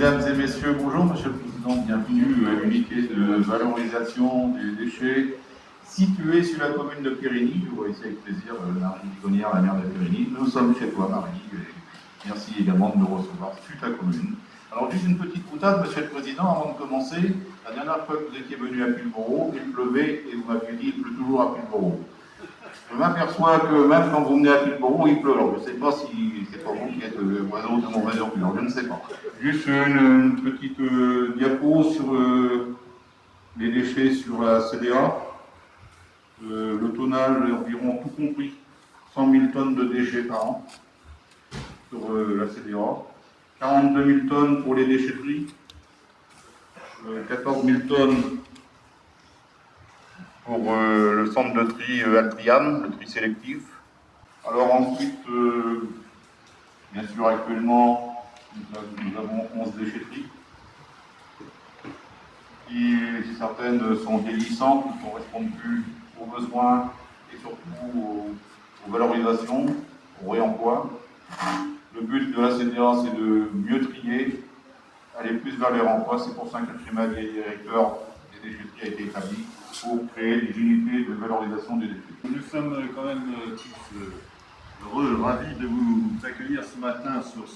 Mesdames et messieurs, bonjour Monsieur le Président, bienvenue à l'unité de valorisation des déchets située sur la commune de Périgny. Je vois ici avec plaisir Marie Ligonière, la maire de Périgny. Nous sommes chez toi Marie, et merci également de nous recevoir sur ta commune. Alors juste une petite boutade Monsieur le Président, avant de commencer. La dernière fois que vous étiez venu à Pulboro, il pleuvait et vous m'aviez dit qu'il pleut toujours à Pulboro. Je m'aperçois que même quand vous venez à Pulboro, il pleut. Alors je ne sais pas si c'est pas vous qui êtes oiseau de mauvaise augure, je ne sais pas. Juste une petite diapo sur les déchets sur la CDA. Le tonnage est environ, tout compris, 100 000 tonnes de déchets par an sur la CDA. 42 000 tonnes pour les déchetteries. 14 000 tonnes pour le centre de tri Altriane, le tri sélectif. Alors ensuite, bien sûr actuellement, nous avons 11 déchetteries. Qui, certaines sont vieillissantes, ne correspondent plus aux besoins et surtout aux valorisations, au réemploi. Le but de la CDA, c'est de mieux trier, aller plus vers les remploi. C'est pour ça que le schéma directeur des déchetteries a été établi pour créer des unités de valorisation des déchets. Nous sommes quand même tous heureux, ravis de vous accueillir ce matin sur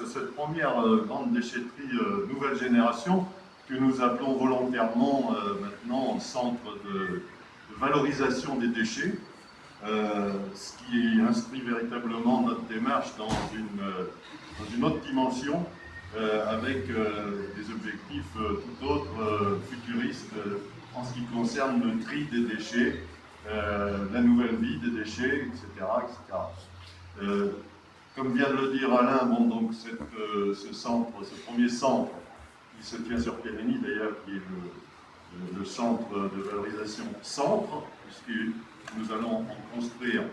cette première grande déchetterie nouvelle génération que nous appelons volontairement maintenant centre de valorisation des déchets, ce qui inscrit véritablement notre démarche dans une autre dimension avec des objectifs tout autres, futuristes, en ce qui concerne le tri des déchets, la nouvelle vie des déchets, etc. Comme vient de le dire Alain, bon, donc ce premier centre, qui se tient sur Périgny d'ailleurs, qui est le centre de valorisation centre, puisque nous allons en construire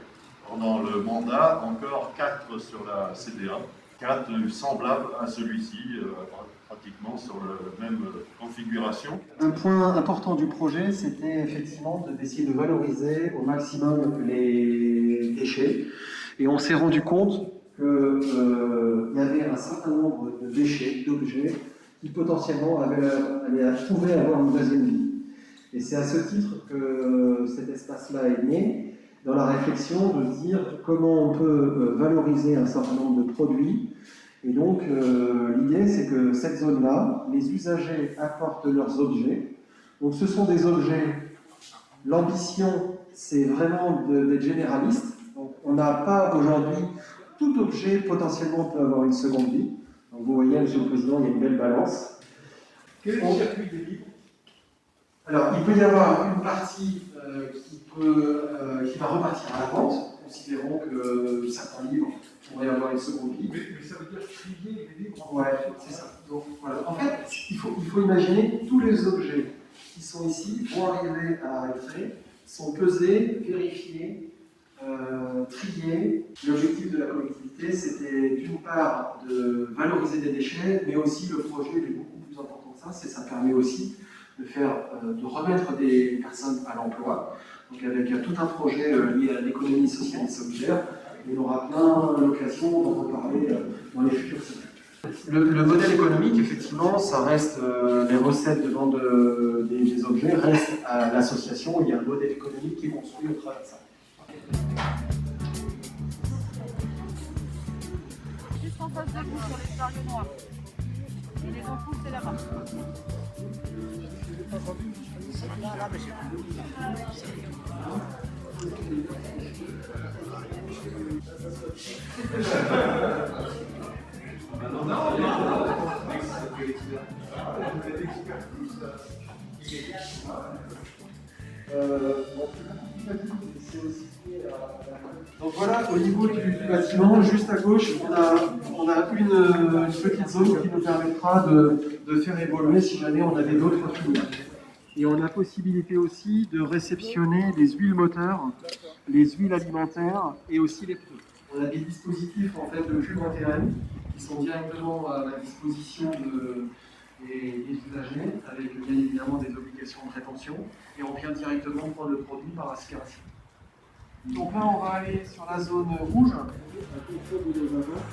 pendant le mandat encore 4 sur la CDA, 4 semblables à celui-ci, pratiquement sur la même configuration. Un point important du projet, c'était effectivement d'essayer de valoriser au maximum les déchets. Et on s'est rendu compte qu'il y avait un certain nombre de déchets, d'objets, qui potentiellement pouvaient avoir une deuxième vie. Et c'est à ce titre que cet espace-là est né, dans la réflexion de dire comment on peut valoriser un certain nombre de produits. Et donc, l'idée, c'est que cette zone-là, les usagers apportent leurs objets. Donc, ce sont des objets. L'ambition, c'est vraiment d'être généraliste. Donc, on n'a pas aujourd'hui, tout objet potentiellement peut avoir une seconde vie. Donc, vous voyez, Monsieur le Président, il y a une belle balance. Quel est le circuit des livres? Alors, il peut y avoir une partie qui va repartir à la vente, considérons que certains livres pourraient avoir une seconde vie. Mais ça veut dire trier les livres? Ouais, c'est ça. Donc, voilà. En fait, il faut imaginer tous les objets qui sont ici vont arriver à être faits, sont pesés, vérifiés, triés. L'objectif de la collectivité, c'était d'une part de valoriser des déchets, mais aussi le projet est beaucoup plus important que ça, ça permet aussi de remettre des personnes à l'emploi, donc avec tout un projet lié à l'économie sociale et solidaire. Et on aura plein d'occasions d'en reparler dans les futures semaines. Le modèle économique, effectivement, ça reste les recettes de vente des objets restent à l'association. Il y a un modèle économique qui est construit au travers de ça. Juste en face de vous sur les chariots noirs. Et les ampoules, c'est là-bas. Donc voilà, au niveau du bâtiment, juste à gauche, on a une petite zone qui nous permettra de faire évoluer si jamais on avait d'autres filières. Et on a possibilité aussi de réceptionner les huiles moteurs, les huiles alimentaires et aussi les pneus. On a des dispositifs en fait de Q21 qui sont directement à la disposition des usagers, avec bien évidemment des obligations de rétention, et on vient directement prendre le produit par aspiration. Donc là, on va aller sur la zone rouge, à côté de nos agents,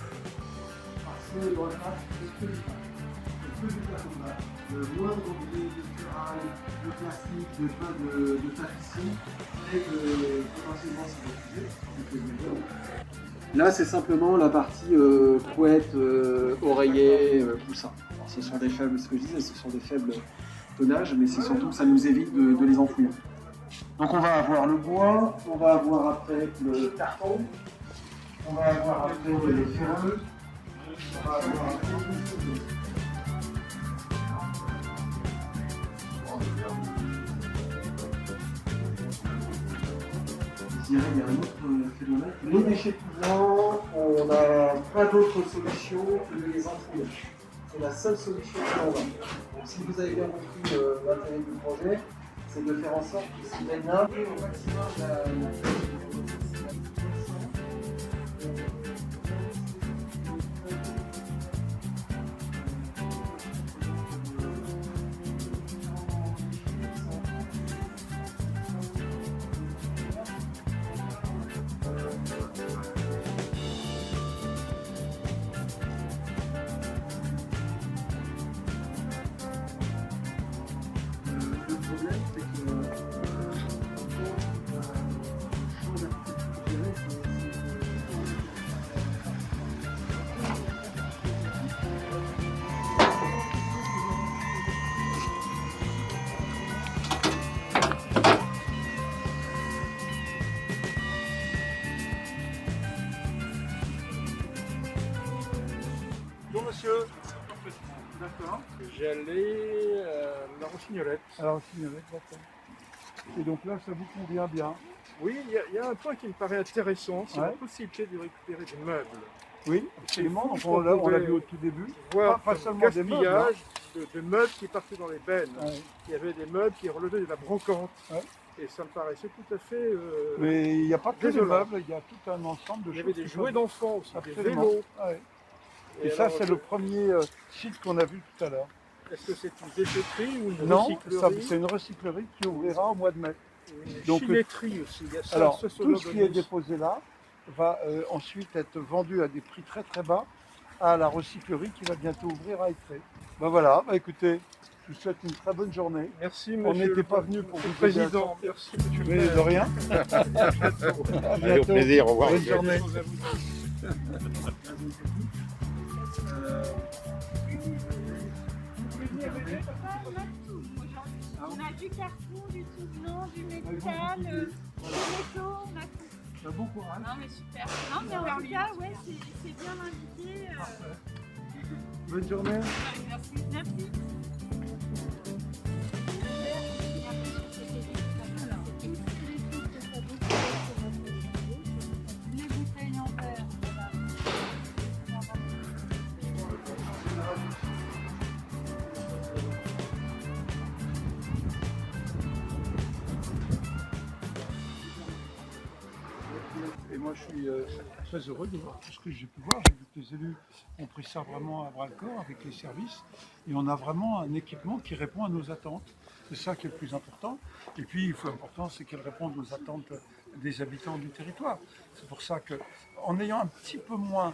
parce c'est dans le parc, c'est que du parc. C'est que du cartonage. Le moindre objet de ferraille, de plastique, de tapisserie, et potentiellement c'est refusé. Là, c'est simplement la partie couette, oreiller, coussin. Alors, ce sont des faibles, ce que je disais, ce sont des faibles tonnages, mais c'est surtout que ça nous évite de les enfouir. Donc on va avoir le bois, on va avoir après le carton, on va avoir après les ferreux, on va avoir après je dirais qu'il y a un autre phénomène. Les déchets coulants, on n'a pas d'autre solution que de les enfouir. C'est la seule solution que l'on a. Donc si vous avez bien compris l'intérêt du projet, c'est de faire en sorte que ces bennes-là aient au maximum la Bonjour monsieur. D'accord. J'allais à la Rossignolette. À la Rossignolette, d'accord. Et donc là, ça vous convient bien? Oui, il y a un point qui me paraît intéressant, c'est la Ouais. possibilité de récupérer des meubles. Oui, absolument. fou Donc qu'on on l'a pouvait vu au tout début. Voir Pas comme seulement des meubles, hein. gaspillage de meubles qui partaient dans les bennes. Ouais. Il y avait des meubles qui relevaient de la brocante. Ouais. Et ça me paraissait tout à fait... Mais il n'y a pas que les désolant. meubles, il y a tout un ensemble de il y choses. avait des qui jouets peuvent- d'enfants aussi, Absolument. des vélos. Ouais. Et ça, alors, c'est le premier site qu'on a vu tout à l'heure. Est-ce que c'est une déchetterie ou une Non, recyclerie? c'est une recyclerie qui ouvrira au mois de mai. Une donc, chinétrie aussi. Il y a ça, Alors, ce tout ce qui est Denis. déposé là va ensuite être vendu à des prix très très bas à la recyclerie qui va bientôt ouvrir à Étré. Ben voilà, bah écoutez, je vous souhaite une très bonne journée. Merci, On monsieur n'était le pas venu pour vous aider à président. sortir. Merci, monsieur le Mais maire. de rien. À Allez, au bientôt. plaisir, au revoir. Bonne monsieur. journée. On a du carton, du tout blanc, du métal, du métaux, on a tout. Bon courage. Non mais super. Non mais en tout cas, ouais, c'est bien indiqué. Bonne journée. Merci. Merci. Les bouteilles en verre. Et moi, je suis très heureux de voir tout ce que j'ai pu voir. J'ai vu que les élus ont pris ça vraiment à bras-le-corps avec les services. Et on a vraiment un équipement qui répond à nos attentes. C'est ça qui est le plus important. Et puis, le plus important, c'est qu'elle réponde aux attentes des habitants du territoire. C'est pour ça qu'en ayant un petit peu moins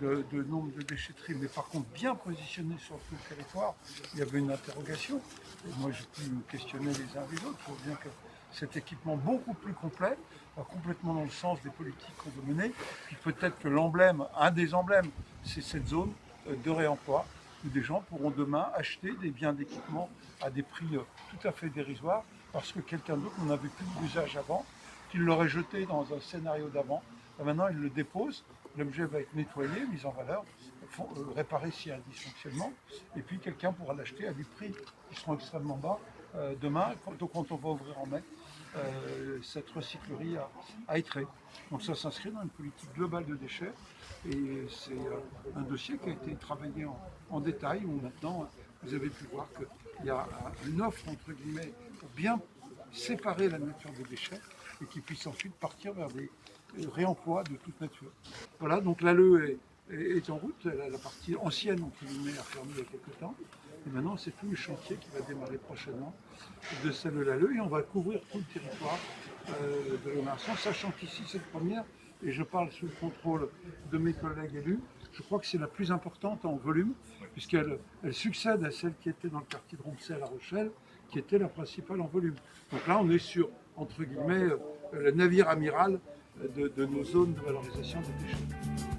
de nombre de déchetteries, mais par contre bien positionné sur tout le territoire, il y avait une interrogation. Et moi, j'ai pu me questionner les uns les autres. Il faut bien que cet équipement beaucoup plus complet va complètement dans le sens des politiques qu'on veut mener. Puis peut-être que l'emblème, un des emblèmes, c'est cette zone de réemploi où des gens pourront demain acheter des biens d'équipement à des prix tout à fait dérisoires parce que quelqu'un d'autre n'en avait plus d'usage avant, qu'il l'aurait jeté dans un scénario d'avant. Maintenant, il le dépose, l'objet va être nettoyé, mis en valeur, réparé s'il y a un dysfonctionnement, et puis quelqu'un pourra l'acheter à des prix qui seront extrêmement bas demain, quand on va ouvrir en mai cette recyclerie à Étré. Donc ça s'inscrit dans une politique globale de déchets, et c'est un dossier qui a été travaillé en détail, où maintenant vous avez pu voir qu'il y a une offre, entre guillemets, pour bien séparer la nature des déchets, et qui puisse ensuite partir vers des réemplois de toute nature. Voilà, donc l'ALE est en route, la partie ancienne, entre guillemets, a fermé il y a quelques temps. Et maintenant, c'est tout le chantier qui va démarrer prochainement de celle de l'ALE, et on va couvrir tout le territoire de l'agglomération, sachant qu'ici c'est le première, et je parle sous le contrôle de mes collègues élus, je crois que c'est la plus importante en volume, puisqu'elle succède à celle qui était dans le quartier de Roncey à La Rochelle, qui était la principale en volume. Donc là, on est sur, entre guillemets, le navire amiral de nos zones de valorisation des déchets.